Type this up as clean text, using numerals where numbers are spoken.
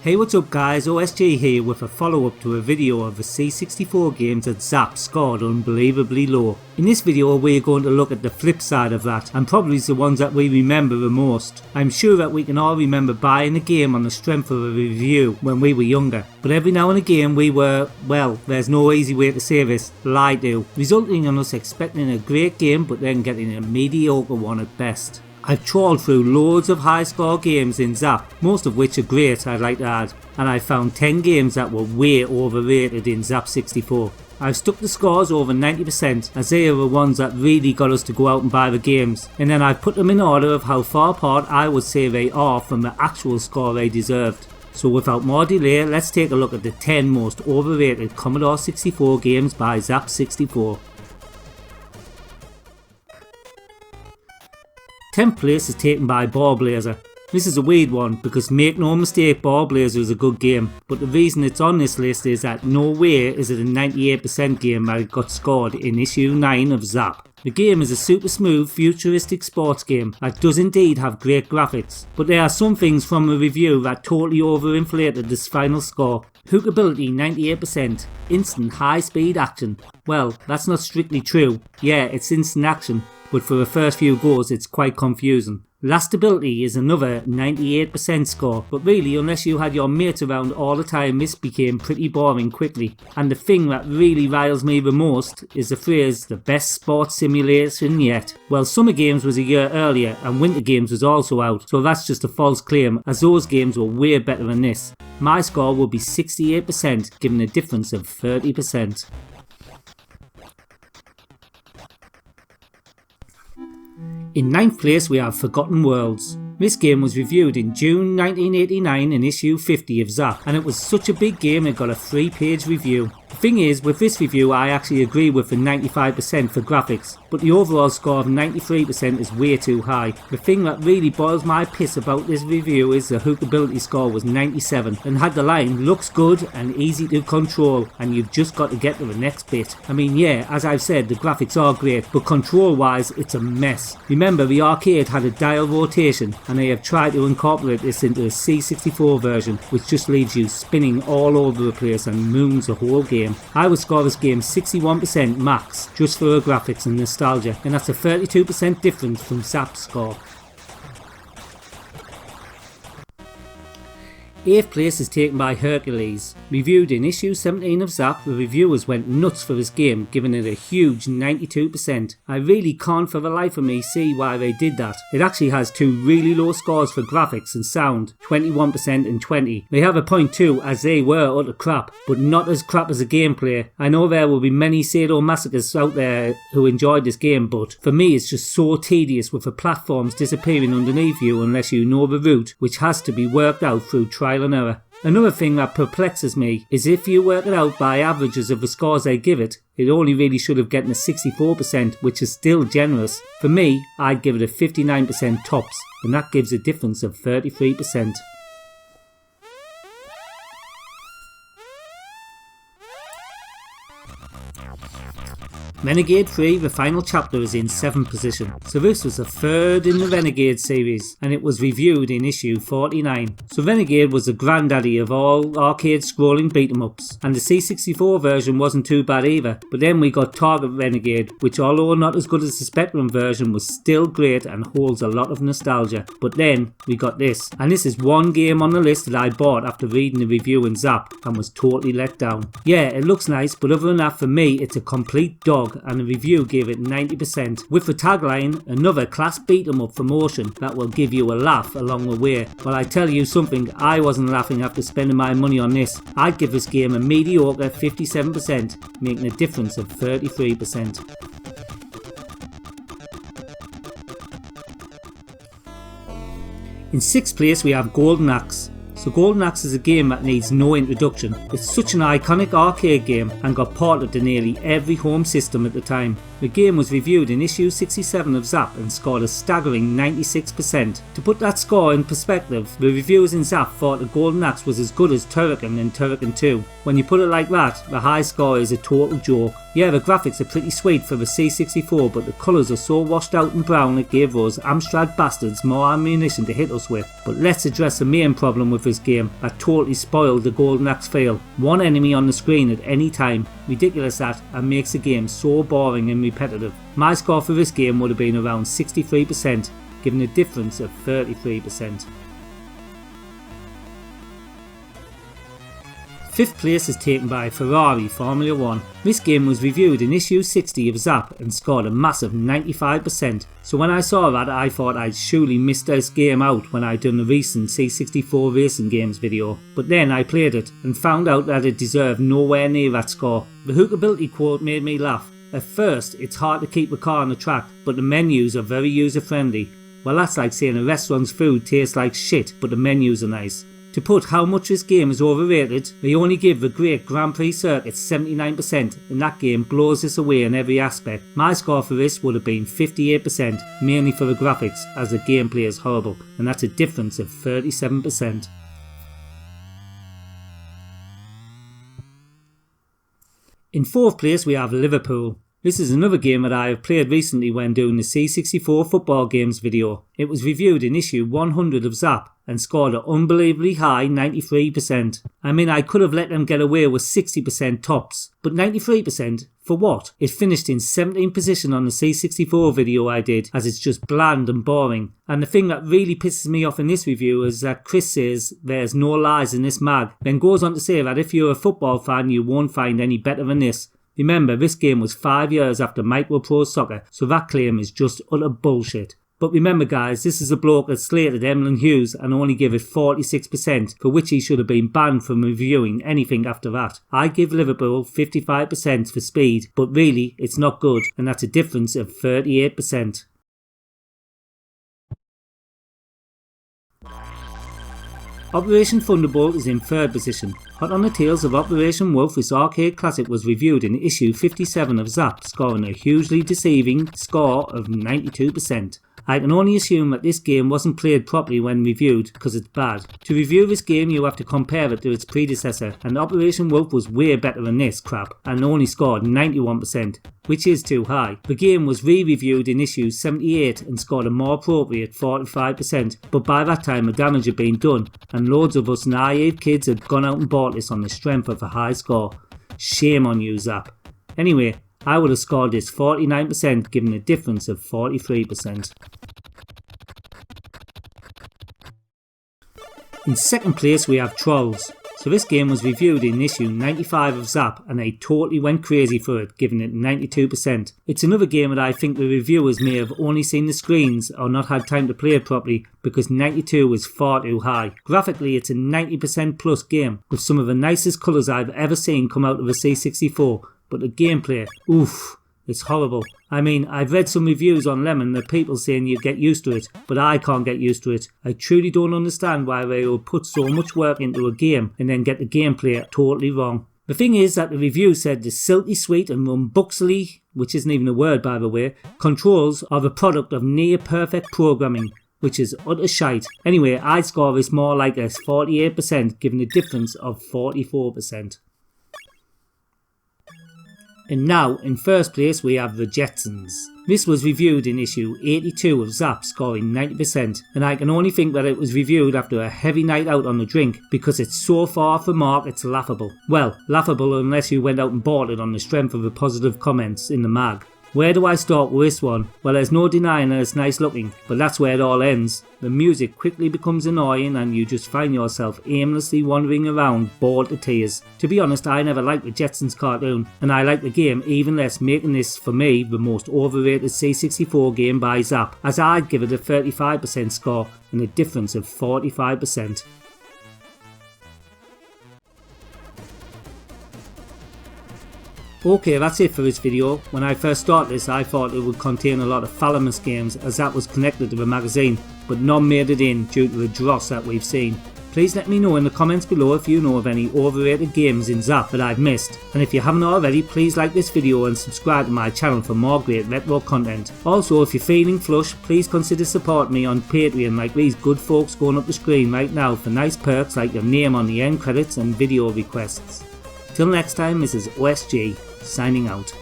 Hey, what's up guys, OSG here with a follow-up to a video of the C64 games that Zzap scored unbelievably low. In this video we're going to look at the flip side of that, and probably the ones that we remember the most. I'm sure that we can all remember buying a game on the strength of a review when we were younger, but every now and again we were, well, there's no easy way to say this, lied to, resulting in us expecting a great game but then getting a mediocre one at best. I've trawled through loads of high score games in Zzap, most of which are great I'd like to add, and I found 10 games that were way overrated in Zzap 64. I've stuck the scores over 90% as they are the ones that really got us to go out and buy the games, and then I've put them in order of how far apart I would say they are from the actual score they deserved. So without more delay, let's take a look at the 10 most overrated Commodore 64 games by Zzap 64. 10th place is taken by Ball Blazer. This is a weird one because make no mistake, Ball Blazer is a good game, but the reason it's on this list is that no way is it a 98% game that it got scored in issue 9 of Zzap. The game is a super smooth futuristic sports game that does indeed have great graphics, but there are some things from the review that totally overinflated this final score. Hookability 98%, instant high speed action. Well, that's not strictly true, yeah it's instant action, but for the first few goes it's quite confusing. Lastability is another 98% score, but really unless you had your mates around all the time this became pretty boring quickly. And the thing that really riles me the most is the phrase the best sports simulation yet. Well, Summer Games was a year earlier and Winter Games was also out, so that's just a false claim as those games were way better than this. My score will be 68%, giving a difference of 30%. In 9th place we have Forgotten Worlds. This game was reviewed in June 1989 in issue 50 of Zzap, and it was such a big game it got a 3-page review. The thing is, with this review I actually agree with the 95% for graphics, but the overall score of 93% is way too high. The thing that really boils my piss about this review is the hookability score was 97 and had the line looks good and easy to control and you've just got to get to the next bit. I mean yeah, as I've said the graphics are great, but control wise it's a mess. Remember the arcade had a dial rotation and they have tried to incorporate this into a C64 version which just leaves you spinning all over the place and moons the whole game. I would score this game 61% max just for the graphics and nostalgia, and that's a 32% difference from Zzap's score. 8th place is taken by Hercules. Reviewed in issue 17 of Zzap, the reviewers went nuts for this game, giving it a huge 92%. I really can't for the life of me see why they did that. It actually has two really low scores for graphics and sound, 21% and 20. They have a point too, as they were utter crap, but not as crap as the gameplay. I know there will be many sadomasochists out there who enjoyed this game, but for me it's just so tedious with the platforms disappearing underneath you unless you know the route, which has to be worked out through trial and error. Another thing that perplexes me is if you work it out by averages of the scores they give it, it only really should have gotten a 64%, which is still generous. For me, I'd give it a 59% tops, and that gives a difference of 33%. Renegade III, the final chapter, is in 7th position, so this was the third in the Renegade series, and it was reviewed in issue 49. So Renegade was the granddaddy of all arcade scrolling beat-em-ups, and the C64 version wasn't too bad either, but then we got Target Renegade, which although not as good as the Spectrum version was still great and holds a lot of nostalgia. But then we got this, and this is one game on the list that I bought after reading the review in Zzap and was totally let down. Yeah, it looks nice, but other than that for me it's a complete dog, and the review gave it 90%, with the tagline, another class beat 'em up for motion that will give you a laugh along the way. Well, I tell you something, I wasn't laughing after spending my money on this. I'd give this game a mediocre 57%, making a difference of 33%. In 6th place we have Golden Axe. So Golden Axe is a game that needs no introduction. It's such an iconic arcade game and got ported to nearly every home system at the time. The game was reviewed in issue 67 of Zzap and scored a staggering 96%. To put that score in perspective, the reviewers in Zzap thought the Golden Axe was as good as Turrican in Turrican 2. When you put it like that, the high score is a total joke. Yeah, the graphics are pretty sweet for the C64, but the colours are so washed out and brown it gave those Amstrad bastards more ammunition to hit us with. But let's address the main problem with this game that totally spoiled the Golden Axe feel. One enemy on the screen at any time. Ridiculous that, and makes the game so boring and repetitive. My score for this game would have been around 63%, giving a difference of 33%. Fifth place is taken by Ferrari Formula One. This game was reviewed in issue 60 of Zzap and scored a massive 95%, so when I saw that I thought I'd surely missed this game out when I'd done the recent C64 racing games video, but then I played it and found out that it deserved nowhere near that score. The hookability quote made me laugh. At first it's hard to keep the car on the track, but the menus are very user friendly. Well, that's like saying a restaurant's food tastes like shit but the menus are nice. To put how much this game is overrated, they only give the great Grand Prix circuit 79% and that game blows this away in every aspect. My score for this would have been 58%, mainly for the graphics as the gameplay is horrible, and that's a difference of 37%. In fourth place we have Liverpool. This is another game that I have played recently when doing the C64 football games video. It was reviewed in issue 100 of Zzap and scored an unbelievably high 93%. I mean, I could have let them get away with 60% tops, but 93%? For what? It finished in 17th position on the C64 video I did, as it's just bland and boring. And the thing that really pisses me off in this review is that Chris says there's no lies in this mag, then goes on to say that if you're a football fan you won't find any better than this. Remember, this game was 5 years after Micro Pro Soccer, so that claim is just utter bullshit. But remember guys, this is a bloke that slated Emlyn Hughes and only gave it 46%, for which he should have been banned from reviewing anything after that. I give Liverpool 55% for speed, but really it's not good, and that's a difference of 38%. Operation Thunderbolt is in third position. Hot on the tails of Operation Wolf, this arcade classic was reviewed in issue 57 of Zzap, scoring a hugely deceiving score of 92%. I can only assume that this game wasn't played properly when reviewed because it's bad. To review this game you have to compare it to its predecessor, and Operation Wolf was way better than this crap and only scored 91%, which is too high. The game was re-reviewed in issue 78 and scored a more appropriate 45%, but by that time the damage had been done and loads of us naive kids had gone out and bought this on the strength of a high score. Shame on you, Zzap. Anyway, I would have scored this 49%, giving a difference of 43%. In second place we have Trolls. So this game was reviewed in issue 95 of Zzap and they totally went crazy for it, giving it 92%. It's another game that I think the reviewers may have only seen the screens or not had time to play it properly, because 92 was far too high. Graphically it's a 90% plus game with some of the nicest colours I've ever seen come out of a C64, but the gameplay, oof, it's horrible. I mean, I've read some reviews on Lemon that people saying you get used to it, but I can't get used to it. I truly don't understand why they will put so much work into a game and then get the gameplay totally wrong. The thing is that the review said the silky sweet and rumbuxily, which isn't even a word by the way, controls are the product of near perfect programming, which is utter shite. Anyway, I'd score this more like a 48%, giving a difference of 44%. And now, in first place we have the Jetsons. This was reviewed in issue 82 of Zzap, scoring 90%, and I can only think that it was reviewed after a heavy night out on the drink, because it's so far from mark it's laughable. Well, laughable unless you went out and bought it on the strength of the positive comments in the mag. Where do I start with this one? Well, there's no denying that it's nice looking, but that's where it all ends. The music quickly becomes annoying and you just find yourself aimlessly wandering around bored to tears. To be honest, I never liked the Jetsons cartoon, and I like the game even less, making this, for me, the most overrated C64 game by Zzap, as I'd give it a 35% score and a difference of 45%. Okay, that's it for this video. When I first started this I thought it would contain a lot of Thalamus games as that was connected to the magazine, but none made it in due to the dross that we've seen. Please let me know in the comments below if you know of any overrated games in Zzap that I've missed, and if you haven't already, please like this video and subscribe to my channel for more great retro content. Also, if you're feeling flush, please consider supporting me on Patreon like these good folks going up the screen right now for nice perks like your name on the end credits and video requests. Till next time, this is OSG, signing out.